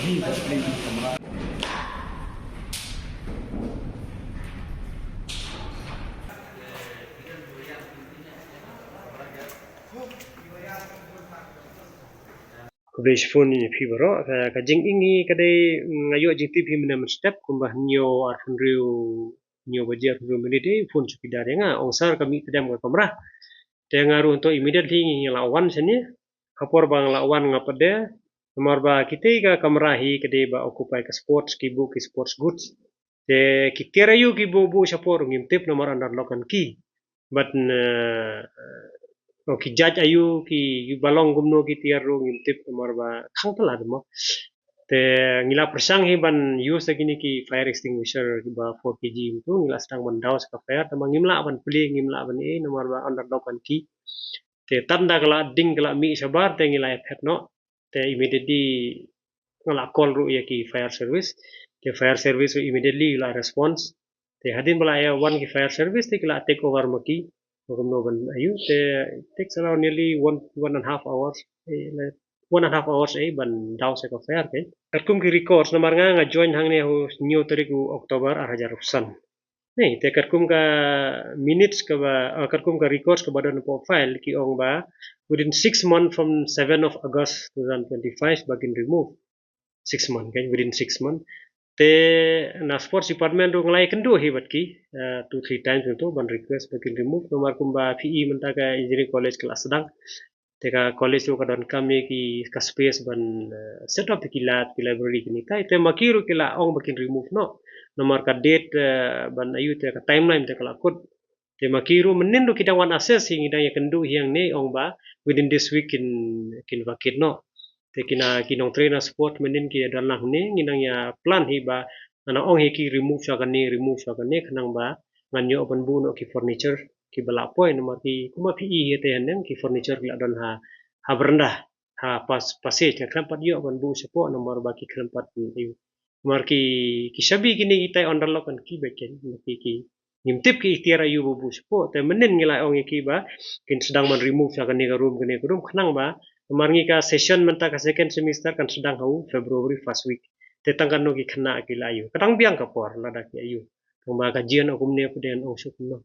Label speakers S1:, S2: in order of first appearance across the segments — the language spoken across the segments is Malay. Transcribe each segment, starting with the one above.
S1: Kubesh phone ni phi baro ka jing ingi kadai ngayo jing ti phi menam step kumbah nyo arfun riu nyo bajar riu menide phone chukidar nga ongsar kami tedam ka kamera te ngaru untuk immediately ngelawan sini kapor bang lawan ngapade nomor ba kita ka kamera hi kadai ba occupy ka sports ki sports goods te ki kerayu ki bu sapor ngimtip nomor andar lokan ki but ki judge ayu ki balong gumno ki tiaru ngintip nomor ba khangtala mo te ngila persang hi ban use gini ki fire extinguisher ba 4 kg tu ngila stang ban daus ka fire tamang ngimla ban pli ngimla ban nomor ba andar lokan ki te tanda kala ding kala mi sabar te ngila effect no te immediately ngala call ru ya ki fire service te fire service immediately la response te hadin bala ya one ki fire service te kala take over maki Gumno ban ayu te takes around nearly 1.5 hours 1.5 hours ban daus ka fire ke katkum ki records nomor nga join hang ne new tariku Oktober 2000 nei te katkum ka minutes ka ba katkum ka records ka badan profile ki ong ba within 6 months from 7 of August 2025 bagin remove 6 months kan within 6 months te na sports department ro nglai kendo hibat ki 2-3 times itu ban request bagin remove nomor kumba PE menta ka engineering college kelas sedang te ka college ro kadon kami ki ka space ban set up ki lab ki library ki kai te makiru ki la ong bagin remove no nomor ka date ban ayu te ka timeline te kala kod te makiru menin do kita wan access hingi ya kendo hiang ne ong ba within this week kin vakit no te kinong trainer sport menin ki dalang ne nginang ya plan hi ba ana ong hi ki remove sa kane khanang ba nganyo ban bu no ki furniture ki bala poi nomor ki kuma PE te hanen ki furniture la don ha berenda ha passage ka krampat yo ban bu sepo nomor ba ki krampat ni nomor ki shabi kini itai underlock kan ki beken ki ngimtip ki ikhtiar ayu bu sepo te menin ngila ong ki ba kin sedang man remove sa kane ka room khanang ba nomor ngi ka session menta ka second semester kan sedang hau February first week te tangkan no ki khana ki layu kadang biang ka por lada ki ayu nomor kajian akum ne puden ong suk no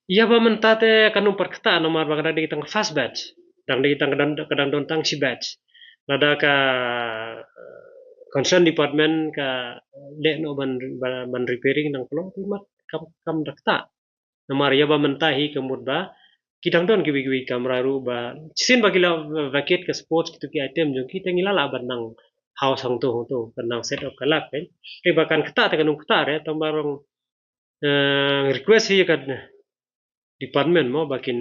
S1: iya ba menta te kanum perkata nomor ba kada ditang fast batch dang ditang kadang don tang si batch lada ka concern department ka le no ban repairing nang pelong timat kam dakta nomor ya ba menta hi kemut ba kitang don kiwi kamera ru ba sin bagila vacate ka sports kitu ki item jo kita ngilala ban nang house hang to kanang set up kalak kan ke bakan kata te kanung kata re tambarong request hi kan department mo bakin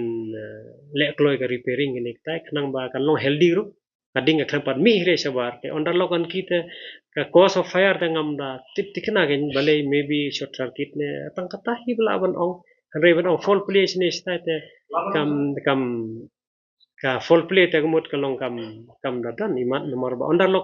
S1: le kloy ka repairing ni tai kanang ba kan long healthy ru kading ka pat mi re sabar te under lokan kita ka cause of fire te ngamda tikna gen bale maybe short circuit ne tang kata hi bala ban ong re ban ong full play ni state kam ka full play te gumut kalong kam dadan imat nomor ba under lock